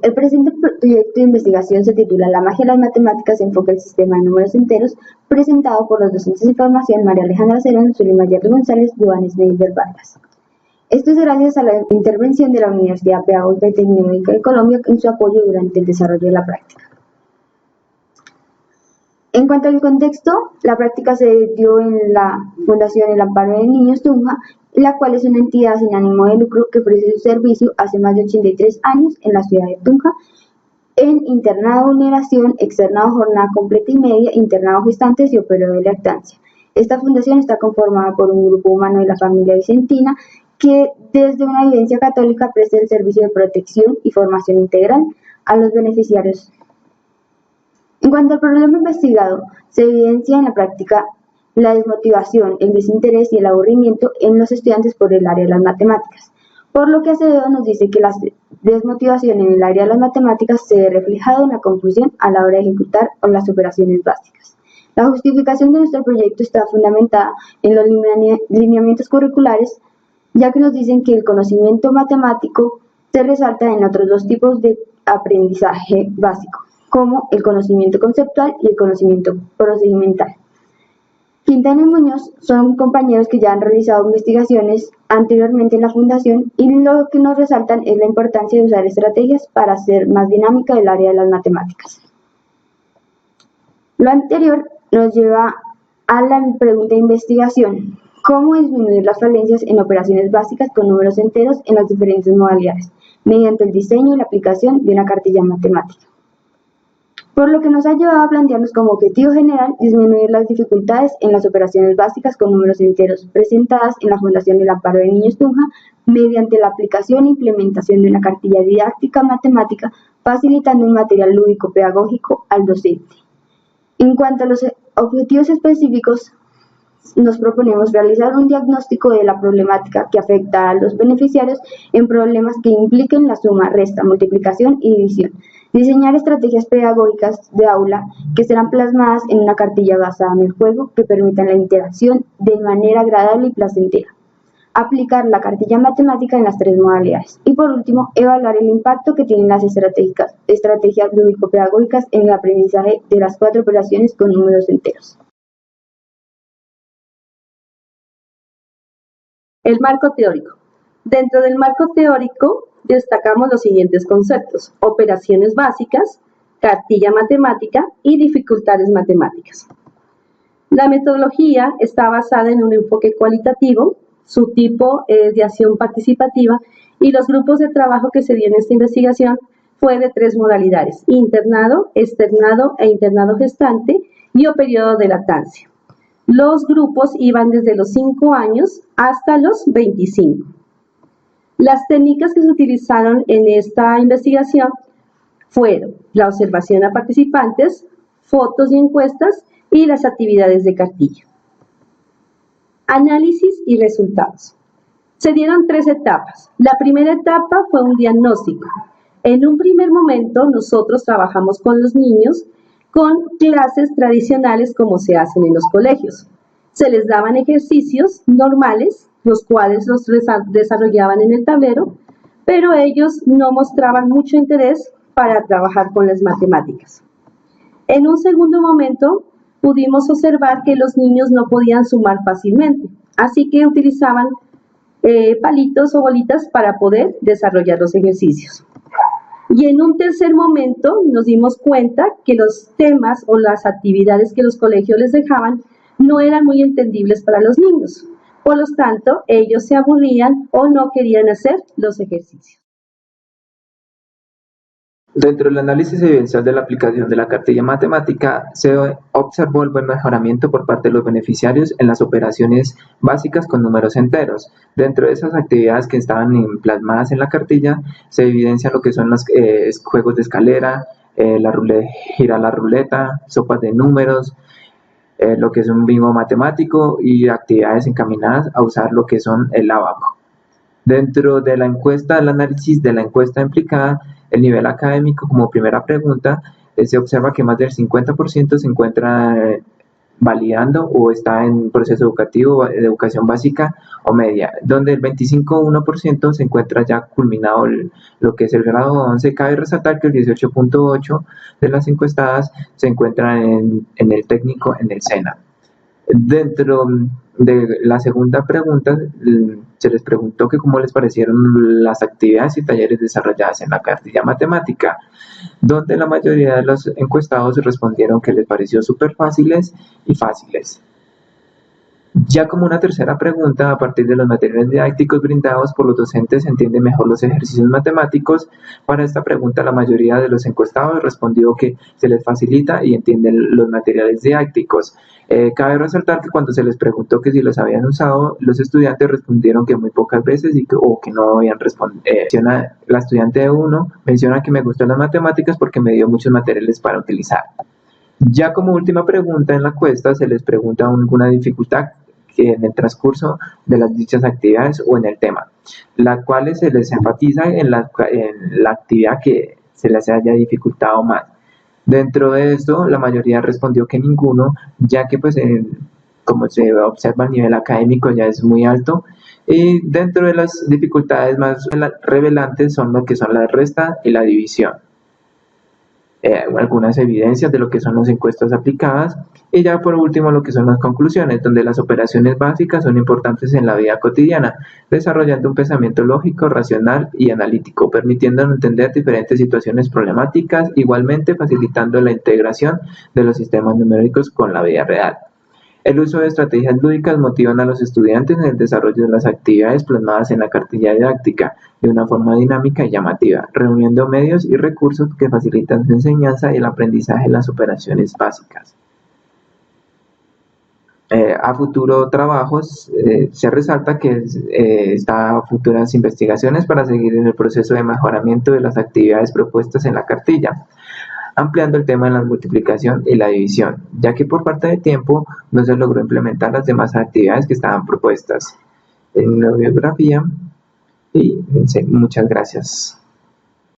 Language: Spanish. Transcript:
El presente proyecto de investigación se titula La magia de las matemáticas enfoca el sistema de números enteros, presentado por los docentes de formación María Alejandra Cerón, Zulima Yerri González, Duanes Neiber Vargas. Esto es gracias a la intervención de la Universidad Pedagógica y Tecnológica de Colombia en su apoyo durante el desarrollo de la práctica. En cuanto al contexto, la práctica se dio en la Fundación El Amparo de Niños Tunja, la cual es una entidad sin ánimo de lucro que ofrece su servicio hace más de 83 años en la ciudad de Tunja, en internado de vulneración, externado jornada completa y media, internado gestantes y operado de lactancia. Esta fundación está conformada por un grupo humano de la familia vicentina que desde una vivencia católica presta el servicio de protección y formación integral a los beneficiarios. En cuanto al problema investigado, se evidencia en la práctica la desmotivación, el desinterés y el aburrimiento en los estudiantes por el área de las matemáticas, por lo que Acevedo nos dice que la desmotivación en el área de las matemáticas se ve reflejado en la confusión a la hora de ejecutar las operaciones básicas. La justificación de nuestro proyecto está fundamentada en los lineamientos curriculares, ya que nos dicen que el conocimiento matemático se resalta en otros dos tipos de aprendizaje básico, como el conocimiento conceptual y el conocimiento procedimental. Quintana y Muñoz son compañeros que ya han realizado investigaciones anteriormente en la Fundación y lo que nos resaltan es la importancia de usar estrategias para hacer más dinámica el área de las matemáticas. Lo anterior nos lleva a la pregunta de investigación: ¿cómo disminuir las falencias en operaciones básicas con números enteros en las diferentes modalidades? Mediante el diseño y la aplicación de una cartilla matemática. Por lo que nos ha llevado a plantearnos como objetivo general disminuir las dificultades en las operaciones básicas con números enteros presentadas en la Fundación El Amparo de Niños Tunja mediante la aplicación e implementación de una cartilla didáctica matemática, facilitando un material lúdico pedagógico al docente. En cuanto a los objetivos específicos, nos proponemos realizar un diagnóstico de la problemática que afecta a los beneficiarios en problemas que impliquen la suma, resta, multiplicación y división. Diseñar estrategias pedagógicas de aula que serán plasmadas en una cartilla basada en el juego que permitan la interacción de manera agradable y placentera. Aplicar la cartilla matemática en las tres modalidades. Y por último, evaluar el impacto que tienen las estrategias lúdico-pedagógicas en el aprendizaje de las 4 operaciones con números enteros. El marco teórico. Dentro del marco teórico destacamos los siguientes conceptos: operaciones básicas, cartilla matemática y dificultades matemáticas. La metodología está basada en un enfoque cualitativo, su tipo es de acción participativa y los grupos de trabajo que se dio en esta investigación fue de 3 modalidades: internado, externado e internado gestante y o periodo de lactancia. Los grupos iban desde los 5 años hasta los 25. Las técnicas que se utilizaron en esta investigación fueron la observación a participantes, fotos y encuestas y las actividades de cartilla. Análisis y resultados. Se dieron 3 etapas. La primera etapa fue un diagnóstico. En un primer momento nosotros trabajamos con los niños con clases tradicionales como se hacen en los colegios. Se les daban ejercicios normales, los cuales los desarrollaban en el tablero, pero ellos no mostraban mucho interés para trabajar con las matemáticas. En un segundo momento pudimos observar que los niños no podían sumar fácilmente, así que utilizaban palitos o bolitas para poder desarrollar los ejercicios. Y en un tercer momento nos dimos cuenta que los temas o las actividades que los colegios les dejaban no eran muy entendibles para los niños. Por lo tanto, ellos se aburrían o no querían hacer los ejercicios. Dentro del análisis evidencial de la aplicación de la cartilla matemática, se observó el buen mejoramiento por parte de los beneficiarios en las operaciones básicas con números enteros. Dentro de esas actividades que estaban plasmadas en la cartilla, se evidencia lo que son los juegos de escalera, girar la ruleta, sopas de números, lo que es un bingo matemático y actividades encaminadas a usar lo que son el abaco. Dentro de la encuesta, el análisis de la encuesta implicada, el nivel académico como primera pregunta, se observa que más del 50% se encuentra validando o está en proceso educativo de educación básica o media, donde el 25,1% se encuentra ya culminado lo que es el grado 11. Cabe resaltar que el 18,8% de las encuestadas se encuentran en el técnico, en el SENA. Dentro de la segunda pregunta, se les preguntó que cómo les parecieron las actividades y talleres desarrolladas en la cartilla matemática, donde la mayoría de los encuestados respondieron que les pareció súper fáciles y fáciles. Ya como una tercera pregunta, a partir de los materiales didácticos brindados por los docentes, ¿se entiende mejor los ejercicios matemáticos? Para esta pregunta, la mayoría de los encuestados respondió que se les facilita y entienden los materiales didácticos. Cabe resaltar que cuando se les preguntó que si los habían usado, los estudiantes respondieron que muy pocas veces o que no habían respondido. La estudiante 1 menciona que me gustan las matemáticas porque me dio muchos materiales para utilizar. Ya como última pregunta en la encuesta, se les pregunta alguna dificultad en el transcurso de las dichas actividades o en el tema, las cuales se les enfatiza en la actividad que se les haya dificultado más. Dentro de esto, la mayoría respondió que ninguno, ya que pues como se observa, el nivel académico ya es muy alto, y dentro de las dificultades más revelantes son lo que son la resta y la división. Algunas evidencias de lo que son las encuestas aplicadas, y ya por último lo que son las conclusiones, donde las operaciones básicas son importantes en la vida cotidiana, desarrollando un pensamiento lógico, racional y analítico, permitiéndonos entender diferentes situaciones problemáticas, igualmente facilitando la integración de los sistemas numéricos con la vida real. El uso de estrategias lúdicas motivan a los estudiantes en el desarrollo de las actividades plasmadas en la cartilla didáctica de una forma dinámica y llamativa, reuniendo medios y recursos que facilitan su enseñanza y el aprendizaje en las operaciones básicas. A futuro trabajos, se resalta que está a futuras investigaciones para seguir en el proceso de mejoramiento de las actividades propuestas en la cartilla, ampliando el tema de la multiplicación y la división, ya que por falta de tiempo no se logró implementar las demás actividades que estaban propuestas en la bibliografía. Y muchas gracias.